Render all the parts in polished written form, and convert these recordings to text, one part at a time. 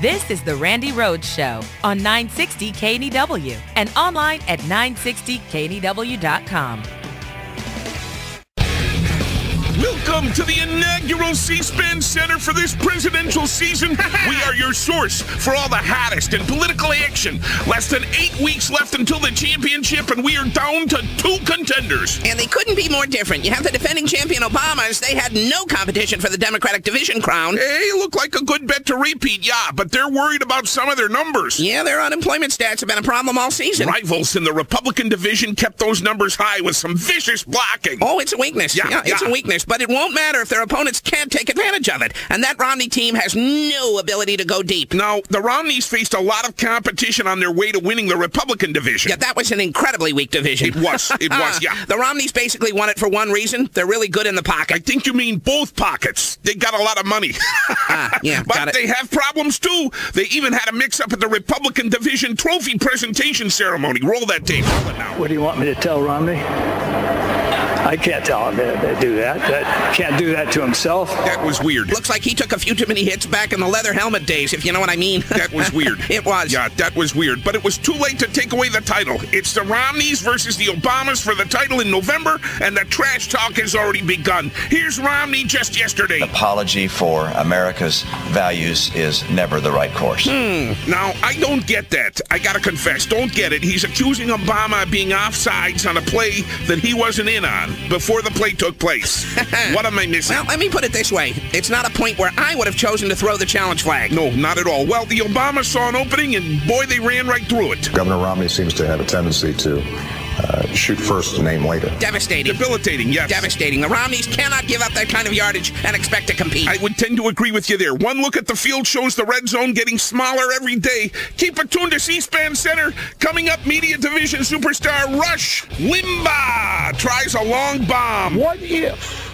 This is the Randi Rhodes Show on 960 KNEW and online at 960KNEW.com. Welcome to the inaugural C-SPAN Center for this presidential season. We are your source for all the hottest in political action. Less than 8 weeks left until the championship, and we are down to 2 contenders. And they couldn't be more different. You have the defending champion Obamas. They had no competition for the Democratic division crown. Hey, look like a good bet to repeat, yeah, but they're worried about some of their numbers. Yeah, their unemployment stats have been a problem all season. Rivals in the Republican division kept those numbers high with some vicious blocking. Oh, it's a weakness. Yeah, it's a weakness. But it won't matter if their opponents can't take advantage of it. And that Romney team has no ability to go deep. Now, the Romneys faced a lot of competition on their way to winning the Republican division. Yeah, that was an incredibly weak division. It was, yeah. The Romneys basically won it for one reason. They're really good in the pocket. I think you mean both pockets. They got a lot of money. Yeah, but they have problems, too. They even had a mix-up at the Republican division trophy presentation ceremony. Roll that tape. Roll it now. What do you want me to tell Romney? I can't tell him to do that. Can't do that to himself. That was weird. Looks like he took a few too many hits back in the leather helmet days, if you know what I mean. That was weird. It was. Yeah, that was weird. But it was too late to take away the title. It's the Romneys versus the Obamas for the title in November, and the trash talk has already begun. Here's Romney just yesterday. Apology for America's values is never the right course. Now, I don't get that. I gotta confess, don't get it. He's accusing Obama of being offsides on a play that he wasn't in on before the play took place. What am I missing? Well, let me put it this way. It's not a point where I would have chosen to throw the challenge flag. No, not at all. Well, the Obamas saw an opening, and boy, they ran right through it. Governor Romney seems to have a tendency to shoot first and aim later. Devastating. Debilitating, yes. Devastating. The Romneys cannot give up that kind of yardage and expect to compete. I would tend to agree with you there. One look at the field shows the red zone getting smaller every day. Keep it tuned to C-SPAN Center. Coming up, media division superstar Rush Limbaugh tries a long bomb. What if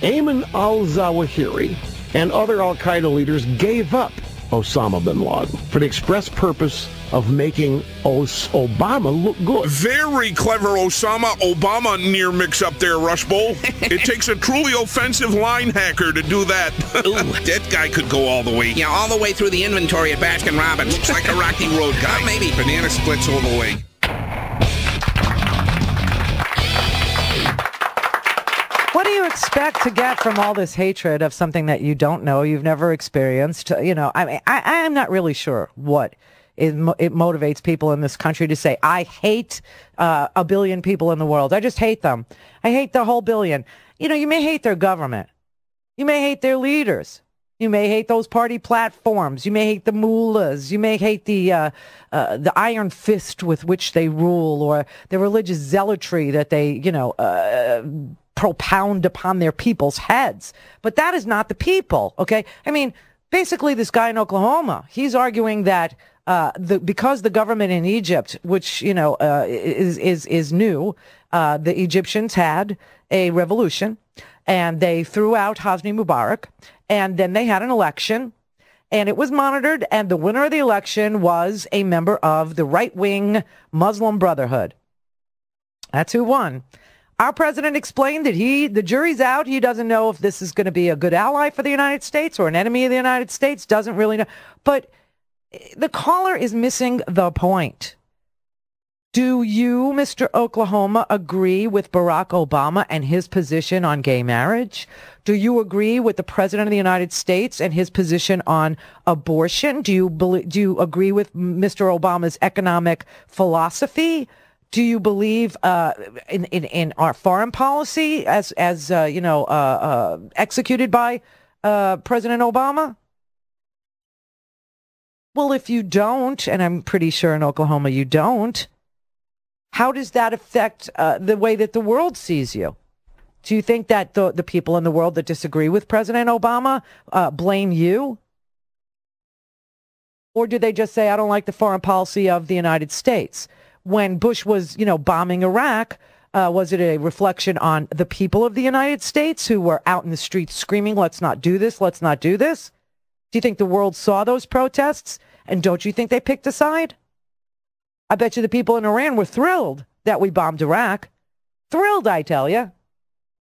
Ayman al-Zawahiri and other al-Qaeda leaders gave up Osama bin Laden for the express purpose of making Obama look good? Very clever Osama-Obama near mix-up there, Rush Bowl. It takes a truly offensive line hacker to do that. Ooh, that guy could go all the way. Yeah, all the way through the inventory at Baskin-Robbins. Looks like a Rocky Road guy. Well, maybe. Banana splits all the way. What do you expect to get from all this hatred of something that you don't know, you've never experienced? You know, I mean, I'm not really sure what it motivates people in this country to say, I hate a billion people in the world. I just hate them. I hate the whole billion. You know, you may hate their government. You may hate their leaders. You may hate those party platforms. You may hate the mullahs. You may hate the iron fist with which they rule, or the religious zealotry that they, you know, propound upon their people's heads. But that is not the people, okay? I mean, basically, this guy in Oklahoma, he's arguing that because the government in Egypt, which, you know, is new, the Egyptians had a revolution, and they threw out Hosni Mubarak, and then they had an election, and it was monitored, and the winner of the election was a member of the right-wing Muslim Brotherhood. That's who won. Our president explained that the jury's out. He doesn't know if this is going to be a good ally for the United States or an enemy of the United States. Doesn't really know. But the caller is missing the point. Do you, Mr. Oklahoma, agree with Barack Obama and his position on gay marriage? Do you agree with the president of the United States and his position on abortion? Do you agree with Mr. Obama's economic philosophy? Do you believe in our foreign policy as executed by President Obama? Well, if you don't, and I'm pretty sure in Oklahoma you don't, how does that affect the way that the world sees you? Do you think that the people in the world that disagree with President Obama blame you? Or do they just say, I don't like the foreign policy of the United States? When Bush was, you know, bombing Iraq, was it a reflection on the people of the United States who were out in the streets screaming, let's not do this, let's not do this? Do you think the world saw those protests? And don't you think they picked a side? I bet you the people in Iran were thrilled that we bombed Iraq. Thrilled, I tell you.